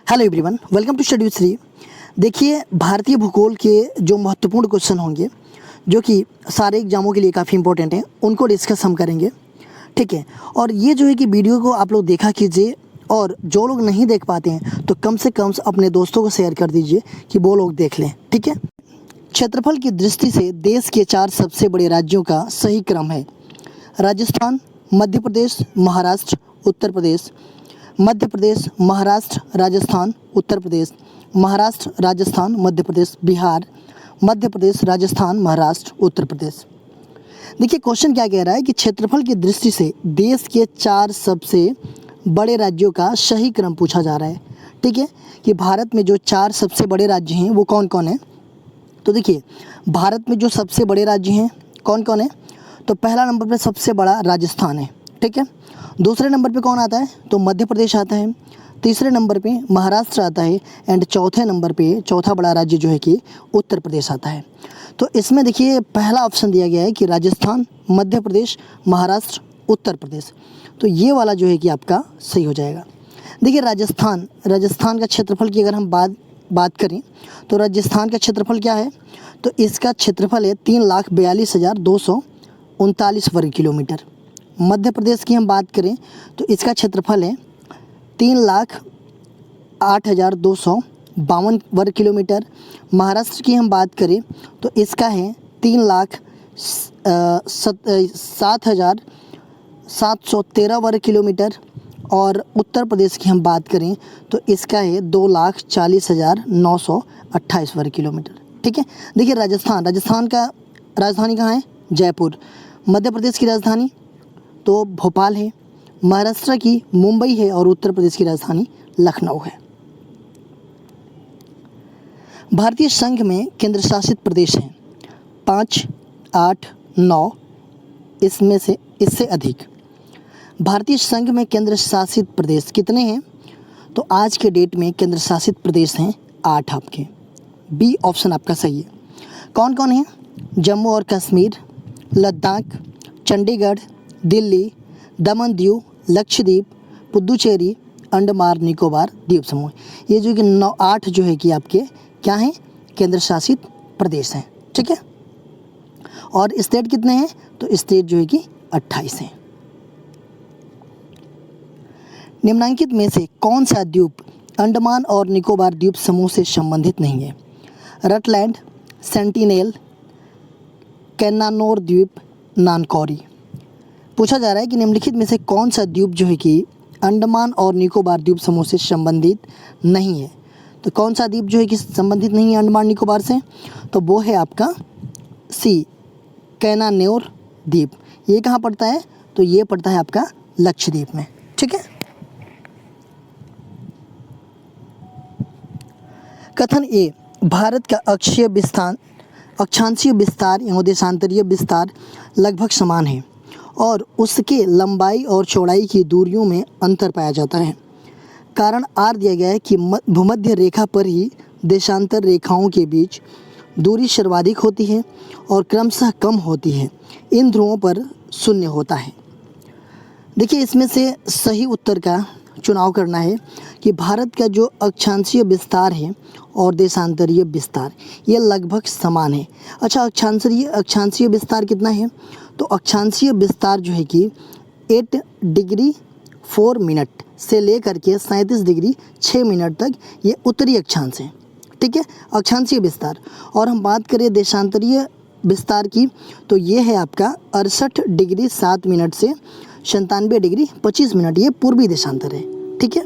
Hello everyone, welcome to study Shri. देखिए, भारतीय भूगोल के जो महत्वपूर्ण क्वेश्चन होंगे जो कि सारे एग्जामों के लिए काफ़ी इंपॉर्टेंट हैं, उनको डिस्कस हम करेंगे। ठीक है, और ये जो है कि वीडियो को आप लोग देखा कीजिए, और जो लोग नहीं देख पाते हैं तो कम से कम अपने दोस्तों को शेयर कर दीजिए कि वो लोग देख लें। ठीक है, क्षेत्रफल की दृष्टि से देश के 4 सबसे बड़े राज्यों का सही क्रम है: राजस्थान, मध्य प्रदेश, महाराष्ट्र, उत्तर प्रदेश। मध्य प्रदेश, महाराष्ट्र, राजस्थान, उत्तर प्रदेश, महाराष्ट्र, राजस्थान, मध्य प्रदेश, बिहार, मध्य प्रदेश, राजस्थान, महाराष्ट्र, उत्तर प्रदेश। देखिए, क्वेश्चन क्या कह रहा है कि क्षेत्रफल की दृष्टि से देश के 4 सबसे बड़े राज्यों का सही क्रम पूछा जा रहा है। ठीक है, कि भारत में जो 4 सबसे बड़े राज्य हैं वो कौन कौन हैं। तो देखिए, भारत में जो सबसे बड़े राज्य हैं कौन कौन है, तो पहला नंबर पे सबसे बड़ा राजस्थान है। ठीक है, दूसरे नंबर पे कौन आता है, तो मध्य प्रदेश आता है। तीसरे नंबर पे महाराष्ट्र आता है, एंड चौथे नंबर पे चौथा बड़ा राज्य जो है कि उत्तर प्रदेश आता है। तो इसमें देखिए, पहला ऑप्शन दिया गया है कि राजस्थान, मध्य प्रदेश, महाराष्ट्र, उत्तर प्रदेश। तो ये वाला जो है कि आपका सही हो जाएगा। देखिए, राजस्थान का क्षेत्रफल की अगर हम बात करें तो राजस्थान का क्षेत्रफल क्या है, तो इसका क्षेत्रफल है 3,42,239 वर्ग किलोमीटर। मध्य प्रदेश की हम बात करें तो इसका क्षेत्रफल है 3,08,252 वर्ग किलोमीटर। महाराष्ट्र की हम बात करें तो इसका है 3,07,713 वर्ग किलोमीटर। और उत्तर प्रदेश की हम बात करें तो इसका है 2,40,928 वर्ग किलोमीटर। ठीक है, देखिए, राजस्थान का राजधानी कहाँ है, जयपुर। मध्य प्रदेश की राजधानी तो भोपाल है, महाराष्ट्र की मुंबई है, और उत्तर प्रदेश की राजधानी लखनऊ है। भारतीय संघ में केंद्र शासित प्रदेश हैं 5, 8, 9, इसमें से इससे अधिक। भारतीय संघ में केंद्र शासित प्रदेश कितने हैं, तो आज के डेट में केंद्र शासित प्रदेश हैं 8 आपके। बी ऑप्शन आपका सही है। कौन कौन है, जम्मू और कश्मीर, लद्दाख, चंडीगढ़, दिल्ली, दमन दीव, लक्षद्वीप, पुदुचेरी, अंडमान निकोबार द्वीप समूह। ये जो कि 8 जो है कि आपके क्या हैं, केंद्र शासित प्रदेश हैं। ठीक है, और स्टेट कितने हैं, तो स्टेट जो है कि 28 हैं। निम्नलिखित में से कौन सा द्वीप अंडमान और निकोबार द्वीप समूह से संबंधित नहीं है? रटलैंड, सेंटिनेल, कैन्नानोर द्वीप, नानकौरी। पूछा जा रहा है कि निम्नलिखित में से कौन सा द्वीप जो है कि अंडमान और निकोबार द्वीप समूह से संबंधित नहीं है। तो कौन सा द्वीप जो है कि संबंधित नहीं है अंडमान निकोबार से, तो वो है आपका सी, कैन्नानोर द्वीप। ये कहाँ पड़ता है, तो ये पड़ता है आपका लक्षद्वीप में। ठीक है, कथन ए, भारत का अक्षांशीय विस्तार एवं देशांतरीय विस्तार लगभग समान है और उसके लंबाई और चौड़ाई की दूरियों में अंतर पाया जाता है। कारण आर दिया गया है कि भूमध्य रेखा पर ही देशांतर रेखाओं के बीच दूरी सर्वाधिक होती है और क्रमशः कम होती है। इन ध्रुवों पर शून्य होता है। देखिए, इसमें से सही उत्तर का चुनाव करना है कि भारत का जो अक्षांशीय विस्तार है और देशांतरीय विस्तार ये लगभग समान है। अच्छा, अक्षांशीय विस्तार कितना है, तो अक्षांशीय विस्तार जो है कि 8 डिग्री 4 मिनट से लेकर के 37 डिग्री 6 मिनट तक ये उत्तरी अक्षांश है। ठीक है, अक्षांशीय विस्तार। और हम बात करें देशांतरीय विस्तार की तो ये है आपका 68 डिग्री 7 मिनट से 97 डिग्री 25 मिनट, ये पूर्वी देशांतर है। ठीक है,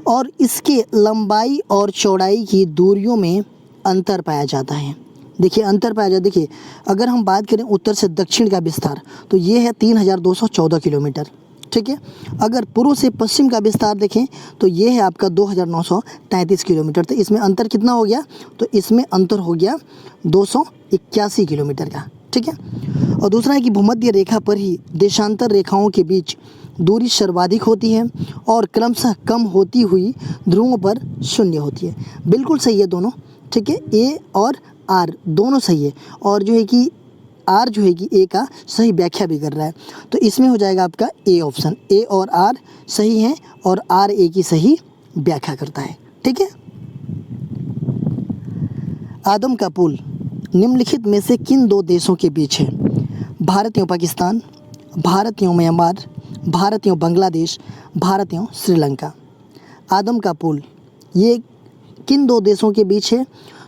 और इसके लंबाई और चौड़ाई की दूरियों में अंतर पाया जाता है। देखिए, अंतर पाया जाता है। देखिए, अगर हम बात करें उत्तर से दक्षिण का विस्तार तो ये है 3,214 किलोमीटर। ठीक है, अगर पूर्व से पश्चिम का विस्तार देखें तो ये है आपका 2,933 किलोमीटर। तो इसमें अंतर कितना हो गया, तो इसमें अंतर हो गया 281 किलोमीटर का। ठीक है, और दूसरा है कि भूमध्य रेखा पर ही देशांतर रेखाओं के बीच दूरी सर्वाधिक होती है और क्रमशः कम होती हुई ध्रुवों पर शून्य होती है। बिल्कुल सही है दोनों। ठीक है, ए और आर दोनों सही है, और जो है कि आर जो है कि ए का सही व्याख्या भी कर रहा है। तो इसमें हो जाएगा आपका ए ऑप्शन। ए और आर सही हैं और आर ए की सही व्याख्या करता है। ठीक है। आदम का पुल निम्नलिखित में से किन दो देशों के बीच है? भारत एवं पाकिस्तान, भारत एवं म्यांमार, भारत एवं बांग्लादेश, भारत एवं श्रीलंका। आदम का पुल ये किन दो देशों के बीच है?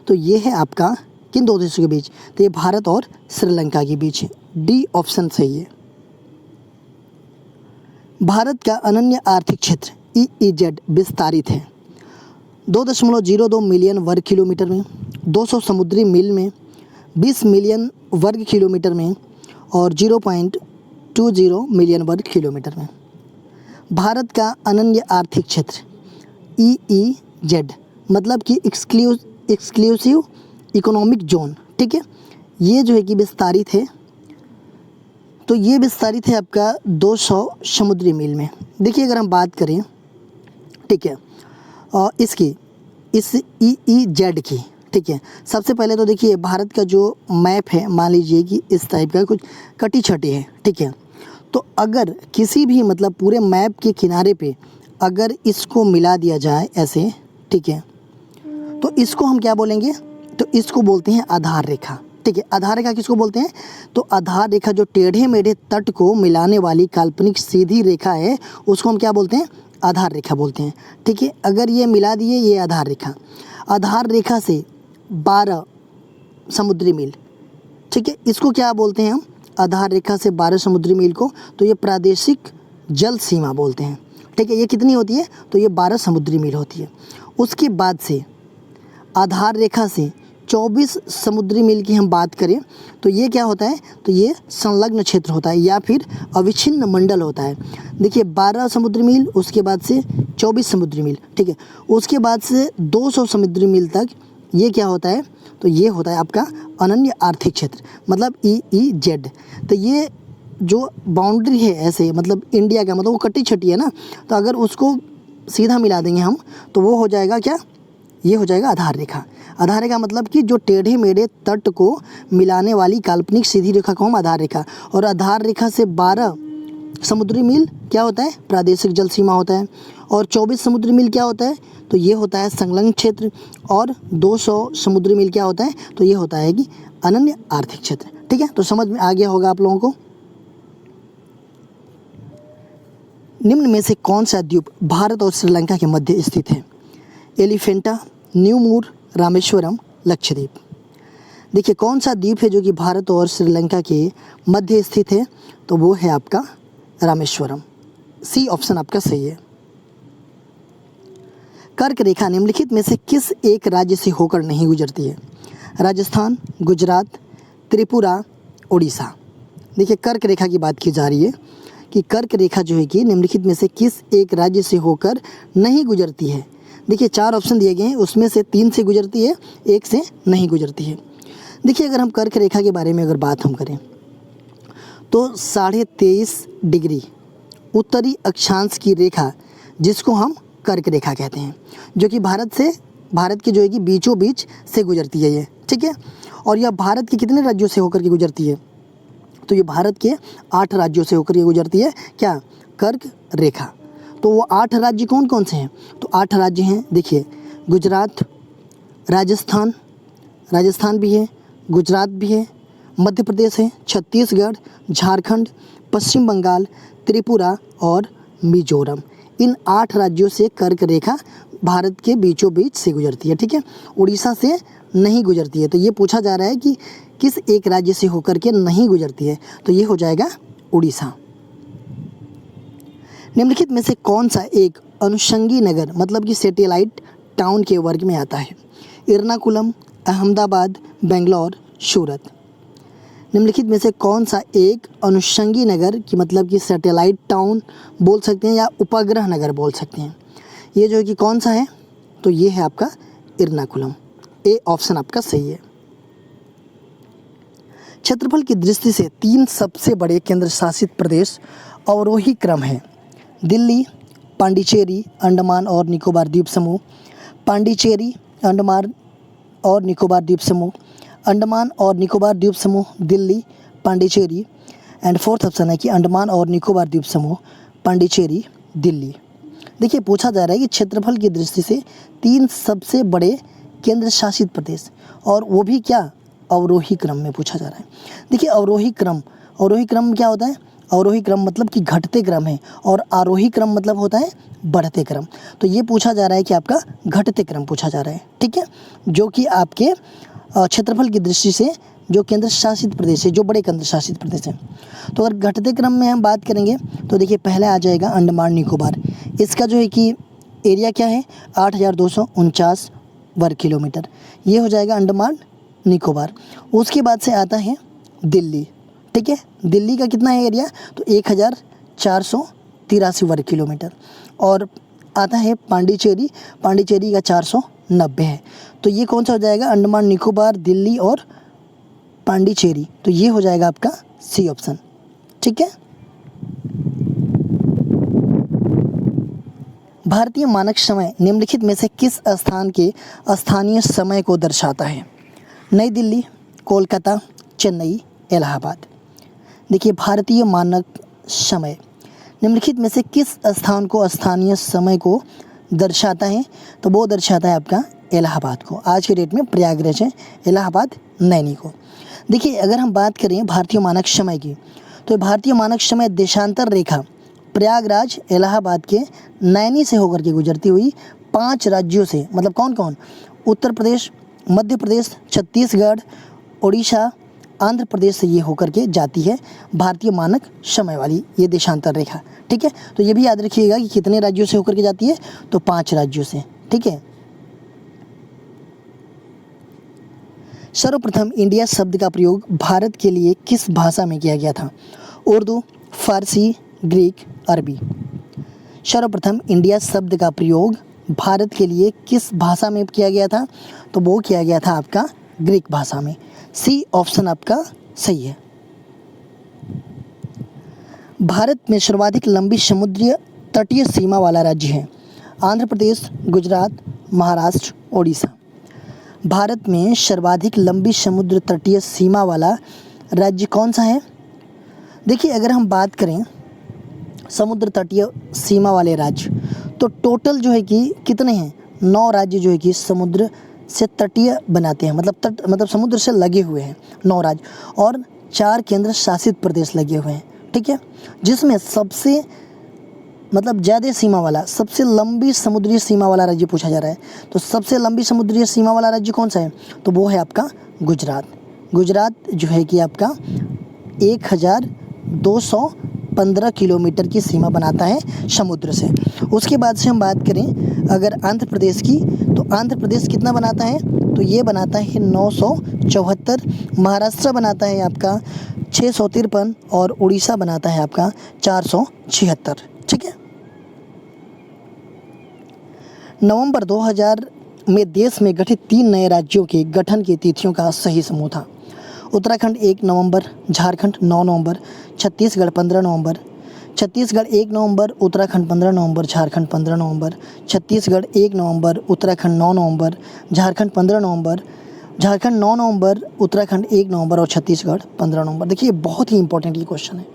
तो ये है आपका किन दो देशों के बीच? तो ये भारत और श्रीलंका के बीच है। डी ऑप्शन सही है। भारत का अनन्य आर्थिक क्षेत्र EEZ विस्तारित है 2.02 मिलियन वर्ग किलोमीटर में, 200 समुद्री मील में, 20 मिलियन वर्ग किलोमीटर में और 0.20 मिलियन वर्ग किलोमीटर में। भारत का अनन्य आर्थिक क्षेत्र EEZ मतलब कि एक्सक्लूसिव इकोनॉमिक जोन। ठीक है। ये जो है कि विस्तारित है, तो ये विस्तारित है आपका 200 समुद्री मील में। देखिए अगर हम बात करें, ठीक है, और इस EEZ की, ठीक है, सबसे पहले तो देखिए भारत का जो मैप है, मान लीजिए कि इस टाइप का कुछ कटी छटी है। ठीक है। तो अगर किसी भी मतलब पूरे मैप के किनारे पे अगर इसको मिला दिया जाए ऐसे, ठीक है, तो इसको हम क्या बोलेंगे? तो इसको बोलते हैं आधार रेखा। ठीक है। आधार रेखा किसको बोलते हैं? तो आधार रेखा जो टेढ़े मेढ़े तट को मिलाने वाली काल्पनिक सीधी रेखा है, उसको हम क्या बोलते हैं? आधार रेखा बोलते हैं। ठीक है। अगर ये मिला दिए, ये आधार रेखा, आधार रेखा से 12 समुद्री मील, ठीक है, इसको क्या बोलते हैं हम? आधार रेखा से 12 समुद्री मील को तो ये प्रादेशिक जल सीमा बोलते हैं। ठीक है। ये कितनी होती है? तो ये 12 समुद्री मील होती है। उसके बाद से आधार रेखा से 24 समुद्री मील की हम बात करें तो ये क्या होता है? तो ये संलग्न क्षेत्र होता है या फिर अविच्छिन्न मंडल होता है। देखिए 12 समुद्री मील, उसके बाद से 24 समुद्री मील, ठीक है, उसके बाद से 200 समुद्री मील तक ये क्या होता है? तो ये होता है आपका अनन्य आर्थिक क्षेत्र मतलब EEZ। तो ये जो बाउंड्री है ऐसे मतलब इंडिया का मतलब वो कटी छटी है ना, तो अगर उसको सीधा मिला देंगे हम तो वो हो जाएगा क्या? ये हो जाएगा आधार रेखा। आधार रेखा मतलब कि जो टेढ़े मेढ़े तट को मिलाने वाली काल्पनिक सीधी रेखा को हम आधार रेखा, और आधार रेखा से 12 समुद्री मील क्या होता है? प्रादेशिक जल सीमा होता है। और 24 समुद्री मील क्या होता है? तो ये होता है संलग्न क्षेत्र। और 200 समुद्री मील क्या होता है? तो ये होता है कि अनन्य आर्थिक क्षेत्र। ठीक है। तो समझ में आ गया होगा आप लोगों को। निम्न में से कौन सा द्वीप भारत और श्रीलंका के मध्य स्थित है? एलिफेंटा, न्यू मूर, रामेश्वरम, लक्षद्वीप। देखिए कौन सा द्वीप है जो कि भारत और श्रीलंका के मध्य स्थित है? तो वो है आपका रामेश्वरम। सी ऑप्शन आपका सही है। कर्क रेखा निम्नलिखित में से किस एक राज्य से होकर नहीं गुजरती है? राजस्थान, गुजरात, त्रिपुरा, उड़ीसा। देखिए कर्क रेखा की बात की जा रही है कि कर्क रेखा जो है कि निम्नलिखित में से किस एक राज्य से होकर नहीं गुजरती है। देखिए 4 ऑप्शन दिए गए हैं, उसमें से 3 से गुजरती है, 1 से नहीं गुजरती है। देखिए अगर हम कर्क रेखा के बारे में अगर बात हम करें तो 23.5 डिग्री उत्तरी अक्षांश की रेखा जिसको हम कर्क रेखा कहते हैं, जो कि भारत के जो है कि बीचों बीच से गुजरती है ये। ठीक है। और यह भारत के कितने राज्यों से होकर के गुजरती है? तो ये भारत के 8 राज्यों से होकर के गुजरती है। क्या? कर्क रेखा। तो वो 8 राज्य कौन कौन से हैं? तो 8 राज्य हैं, देखिए गुजरात, राजस्थान भी है, गुजरात भी है, मध्य प्रदेश है, छत्तीसगढ़, झारखंड, पश्चिम बंगाल, त्रिपुरा और मिजोरम। इन 8 राज्यों से कर्क रेखा भारत के बीचों बीच से गुजरती है। ठीक है। उड़ीसा से नहीं गुजरती है। तो ये पूछा जा रहा है कि किस एक राज्य से होकर के नहीं गुजरती है? तो ये हो जाएगा उड़ीसा। निम्नलिखित में से कौन सा एक अनुषंगी नगर मतलब कि सैटेलाइट टाउन के वर्ग में आता है? एर्नाकुलम, अहमदाबाद, बेंगलोर, सूरत। निम्नलिखित में से कौन सा एक अनुषंगी नगर की मतलब कि सैटेलाइट टाउन बोल सकते हैं या उपग्रह नगर बोल सकते हैं? ये जो है कि कौन सा है? तो ये है आपका एर्नाकुलम। ए ऑप्शन आपका सही है। क्षेत्रफल की दृष्टि से 3 सबसे बड़े केंद्र शासित प्रदेश अवरोही क्रम है। दिल्ली, पांडिचेरी, अंडमान और निकोबार द्वीप समूह, पांडिचेरी, अंडमान और निकोबार द्वीप समूह, अंडमान और निकोबार द्वीप समूह, Delhi, Pondicherry. And 4th option है कि अंडमान और निकोबार द्वीप समूह, पांडिचेरी, दिल्ली। देखिए पूछा जा रहा है कि क्षेत्रफल की दृष्टि से 3 सबसे बड़े केंद्र शासित प्रदेश, और वो भी क्या, अवरोही क्रम में पूछा जा रहा है। देखिए अवरोही क्रम क्या होता है? अवरोही क्रम मतलब कि घटते क्रम है, और आरोही क्रम मतलब होता है बढ़ते क्रम। तो ये पूछा जा रहा है कि आपका घटते क्रम पूछा जा रहा है, ठीक है, जो कि आपके क्षेत्रफल की दृष्टि से जो केंद्र शासित प्रदेश है, जो बड़े केंद्र शासित प्रदेश हैं। तो अगर घटते क्रम में हम बात करेंगे तो देखिए पहले आ जाएगा अंडमान निकोबार। इसका जो है कि एरिया क्या है, 8,249 वर्ग किलोमीटर, ये हो जाएगा अंडमान निकोबार। उसके बाद से आता है दिल्ली, ठीक है, दिल्ली का कितना है एरिया, तो 1,483 वर्ग किलोमीटर। और आता है पांडिचेरी, पांडिचेरी का 490 है। तो ये कौन सा हो जाएगा, अंडमान निकोबार, दिल्ली और पांडिचेरी। तो ये हो जाएगा आपका सी ऑप्शन, ठीक है। भारतीय मानक समय निम्नलिखित में से किस स्थान के स्थानीय समय को दर्शाता है? नई दिल्ली, कोलकाता, चेन्नई, इलाहाबाद। देखिए भारतीय मानक समय निम्नलिखित में से किस स्थान को स्थानीय समय को दर्शाता है? तो वो दर्शाता है आपका इलाहाबाद को। आज के डेट में प्रयागराज है, इलाहाबाद नैनी को। देखिए अगर हम बात करें भारतीय मानक समय की, तो भारतीय मानक समय देशांतर रेखा प्रयागराज, इलाहाबाद के नैनी से होकर के गुजरती हुई 5 राज्यों से, मतलब कौन कौन, उत्तर प्रदेश, मध्य प्रदेश, छत्तीसगढ़, उड़ीसा, आंध्र प्रदेश से ये होकर के जाती है भारतीय मानक समय वाली ये देशांतर रेखा, ठीक है। तो ये भी याद रखिएगा कि कितने राज्यों से होकर के जाती है, तो 5 राज्यों से, ठीक है। सर्वप्रथम इंडिया शब्द का प्रयोग भारत के लिए किस भाषा में किया गया था? उर्दू, फारसी, ग्रीक, अरबी। सर्वप्रथम इंडिया शब्द का प्रयोग भारत के लिए किस भाषा में किया गया था? तो वो किया गया था आपका ग्रीक भाषा में। सी ऑप्शन आपका सही है। भारत में सर्वाधिक लंबी समुद्री तटीय सीमा वाला राज्य है? आंध्र प्रदेश, गुजरात, महाराष्ट्र, ओडिशा। भारत में सर्वाधिक लंबी समुद्र तटीय सीमा वाला राज्य कौन सा है? देखिए अगर हम बात करें समुद्र तटीय सीमा वाले राज्य, तो टोटल जो है कि कितने हैं, 9 राज्य जो है कि समुद्र से तटीय बनाते हैं, मतलब समुद्र से लगे हुए हैं 9 राज्य, और 4 केंद्र शासित प्रदेश लगे हुए हैं, ठीक है। जिसमें सबसे मतलब ज़्यादा सीमा वाला, सबसे लंबी समुद्री सीमा वाला राज्य पूछा जा रहा है। तो सबसे लंबी समुद्री सीमा वाला राज्य कौन सा है? तो वो है आपका गुजरात। गुजरात जो है कि आपका 1,215 किलोमीटर की सीमा बनाता है समुद्र से। उसके बाद से हम बात करें अगर आंध्र प्रदेश की, तो आंध्र प्रदेश कितना बनाता है? तो ये बनाता है 974, महाराष्ट्र बनाता है आपका 653 और उड़ीसा बनाता है आपका 476, ठीक है। नवंबर 2000 में देश में गठित 3 नए राज्यों के गठन की तिथियों का सही समूह था। उत्तराखंड 1 नवंबर, झारखंड 9 नवंबर, छत्तीसगढ़ 15 नवंबर, छत्तीसगढ़ 1 नवंबर, उत्तराखंड 15 नवंबर, झारखंड 15 नवंबर, छत्तीसगढ़ 1 नवंबर, उत्तराखंड 9 नवंबर, झारखंड 15 नवंबर, झारखंड 9 नवंबर, उत्तराखंड 1 नवंबर और छत्तीसगढ़ 15 नवंबर। देखिए बहुत ही इंपॉर्टेंट ये क्वेश्चन है,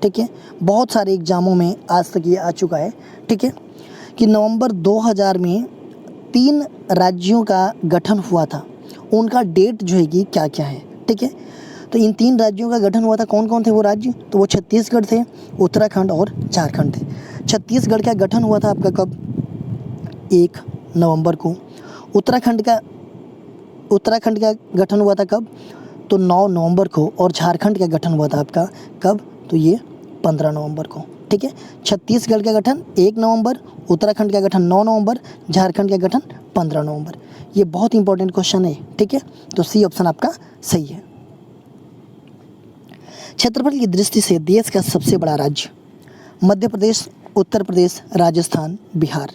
ठीक है, बहुत सारे एग्जामों में आज तक ये आ चुका है, ठीक है, कि नवंबर 2000 में 3 राज्यों का गठन हुआ था, उनका डेट जो है कि क्या क्या है, ठीक है। तो इन 3 राज्यों का गठन हुआ था, कौन कौन थे वो राज्य? तो वो छत्तीसगढ़ थे, उत्तराखंड और झारखंड थे। छत्तीसगढ़ का गठन हुआ था आपका कब? 1 नवंबर को। उत्तराखंड का गठन हुआ था कब? तो 9 नवंबर को। और झारखंड का गठन हुआ था आपका कब? तो ये 15 नवंबर को, ठीक है। छत्तीसगढ़ का गठन 1 नवंबर, उत्तराखंड का गठन 9 नवंबर, झारखंड का गठन 15 नवंबर। ये बहुत इंपॉर्टेंट क्वेश्चन है, ठीक है। तो सी ऑप्शन आपका सही है। क्षेत्रफल की दृष्टि से देश का सबसे बड़ा राज्य? मध्य प्रदेश, उत्तर प्रदेश, राजस्थान, बिहार।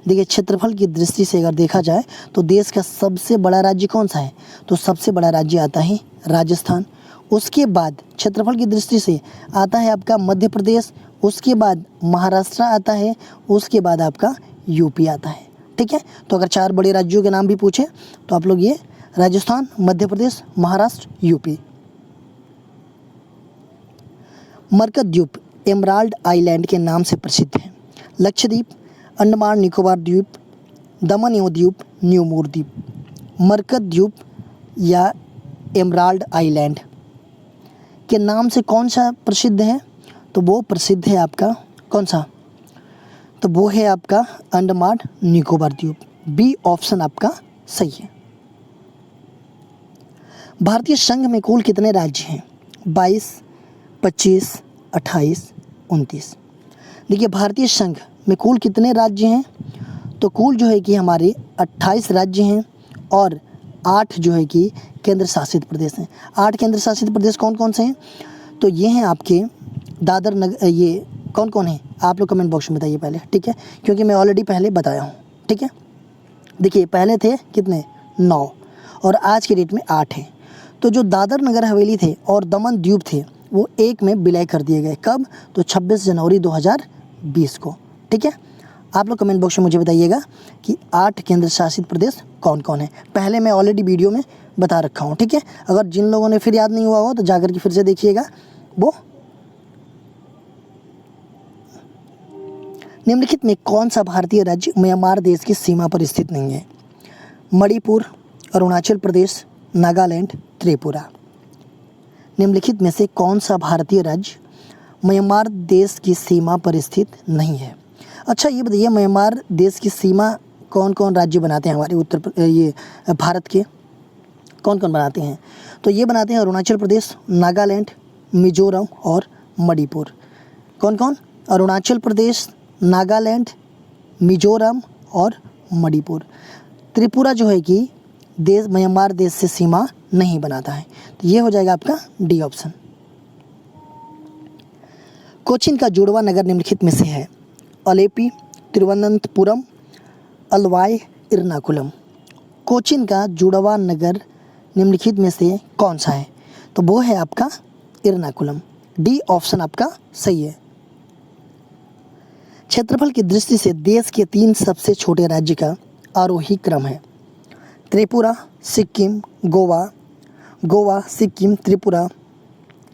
देखिए क्षेत्रफल की दृष्टि से अगर देखा जाए तो देश का सबसे बड़ा राज्य कौन सा है? तो सबसे बड़ा राज्य आता है राजस्थान। उसके बाद क्षेत्रफल की दृष्टि से आता है आपका मध्य प्रदेश, उसके बाद महाराष्ट्र आता है, उसके बाद आपका यूपी आता है, ठीक है। तो अगर 4 बड़े राज्यों के नाम भी पूछे तो आप लोग ये राजस्थान, मध्य प्रदेश, महाराष्ट्र, यूपी। मरकत द्वीप एमराल्ड आइलैंड के नाम से प्रसिद्ध है। लक्षद्वीप, अंडमान निकोबार द्वीप, दमन एवं द्वीप, न्यू मूर द्वीप, मरकत द्वीप या एमराल्ड आइलैंड के नाम से कौन सा प्रसिद्ध है? तो वो प्रसिद्ध है आपका कौन सा? तो वो है आपका अंडमान निकोबार द्वीप। बी ऑप्शन आपका सही है। भारतीय संघ में कुल कितने राज्य हैं? 22, 25, 28, 29। देखिए भारतीय संघ में कुल कितने राज्य हैं? तो कुल जो है कि हमारे 28 राज्य हैं और 8 जो है कि केंद्र शासित प्रदेश हैं। 8 केंद्र शासित प्रदेश कौन कौन से हैं? तो ये हैं आपके दादर नगर, ये कौन कौन है आप लोग कमेंट बॉक्स में बताइए पहले, ठीक है, क्योंकि मैं ऑलरेडी पहले बताया हूँ, ठीक है। देखिए पहले थे कितने? 9 और आज के डेट में 8 हैं। तो जो दादर नगर हवेली थे और दमन द्वीप थे वो एक में विलय कर दिए गए। कब? तो 26 जनवरी 2020 को, ठीक है। आप लोग कमेंट बॉक्स में मुझे बताइएगा कि 8 केंद्र शासित प्रदेश कौन कौन है। पहले मैं ऑलरेडी वीडियो में बता रखा हूँ, ठीक है। अगर जिन लोगों ने फिर याद नहीं हुआ हो तो जाकर के फिर से देखिएगा वो। निम्नलिखित में कौन सा भारतीय राज्य म्यांमार देश की सीमा पर स्थित नहीं है? मणिपुर, अरुणाचल प्रदेश, नागालैंड, त्रिपुरा। निम्नलिखित में से कौन सा भारतीय राज्य म्यांमार देश की सीमा पर स्थित नहीं है? अच्छा ये बताइए म्यांमार देश की सीमा कौन कौन राज्य बनाते हैं हमारे ये भारत के? कौन कौन बनाते हैं? तो ये बनाते हैं अरुणाचल प्रदेश, नागालैंड, मिजोरम और मणिपुर। कौन कौन? अरुणाचल प्रदेश, नागालैंड, मिजोरम और मणिपुर। त्रिपुरा जो है कि म्यांमार देश से सीमा नहीं बनाता है। तो ये हो जाएगा आपका डी ऑप्शन। कोचीन का जुड़वा नगर निम्नलिखित में से है? अलेपी, तिरुवनंतपुरम, अलवाई, एर्नाकुलम। कोचीन का जुड़वा नगर निम्नलिखित में से कौन सा है? तो वो है आपका एर्नाकुलम। डी ऑप्शन आपका सही है। क्षेत्रफल की दृष्टि से देश के 3 सबसे छोटे राज्य का आरोही क्रम है? त्रिपुरा, सिक्किम, गोवा। गोवा, सिक्किम, त्रिपुरा,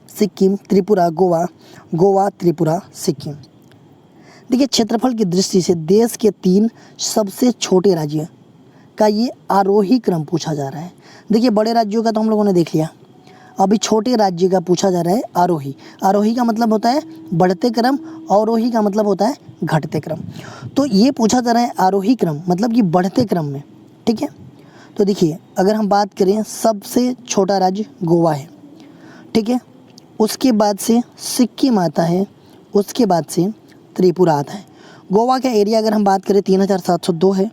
सिक्किम, त्रिपुरा, गोवा, गोवा, त्रिपुरा, सिक्किम। देखिए क्षेत्रफल की दृष्टि से देश के 3 सबसे छोटे राज्य का ये आरोही क्रम पूछा जा रहा है। देखिए बड़े राज्यों का तो हम लोगों ने देख लिया, अभी छोटे राज्य का पूछा जा रहा है आरोही। आरोही का मतलब होता है बढ़ते क्रम, अवरोही का मतलब होता है घटते क्रम। तो ये पूछा जा रहा है आरोही क्रम मतलब कि बढ़ते क्रम में, ठीक है। तो देखिए अगर हम बात करें सबसे छोटा राज्य गोवा है, ठीक है, उसके बाद से सिक्किम आता है, उसके बाद से त्रिपुरा आता है। गोवा का एरिया अगर हम बात करें 3702 है,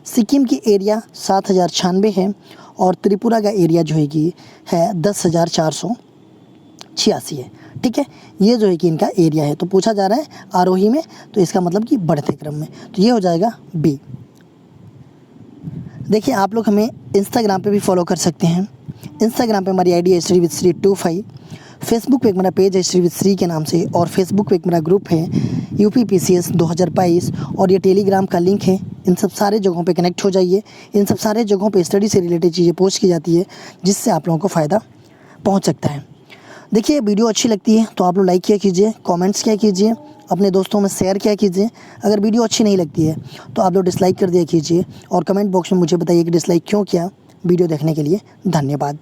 सिक्किम की एरिया 7096 है और त्रिपुरा का एरिया जो है कि है 10,486 है, ठीक है। ये जो है कि इनका एरिया है। तो पूछा जा रहा है आरोही में, तो इसका मतलब कि बढ़ते क्रम में, तो ये हो जाएगा बी। देखिए आप लोग हमें इंस्टाग्राम पे भी फॉलो कर सकते हैं। इंस्टाग्राम पे हमारी आईडी है श्रीविदश्री25, फेसबुक पे एक मेरा पेज है श्रीविदश्री के नाम से और फेसबुक पे एक मेरा ग्रुप है UPPCS 2022 और ये टेलीग्राम का लिंक है। इन सब सारे जगहों पे कनेक्ट हो जाइए। इन सब सारे जगहों पे स्टडी से रिलेटेड चीज़ें पोस्ट की जाती है जिससे आप लोगों को फ़ायदा पहुंच सकता है। देखिए वीडियो अच्छी लगती है तो आप लोग लाइक किया कीजिए, कमेंट्स किया कीजिए, अपने दोस्तों में शेयर किया कीजिए। अगर वीडियो अच्छी नहीं लगती है तो आप लोग डिसलाइक कर दिया कीजिए और कमेंट बॉक्स में मुझे बताइए कि डिसलाइक क्यों किया। वीडियो देखने के लिए धन्यवाद।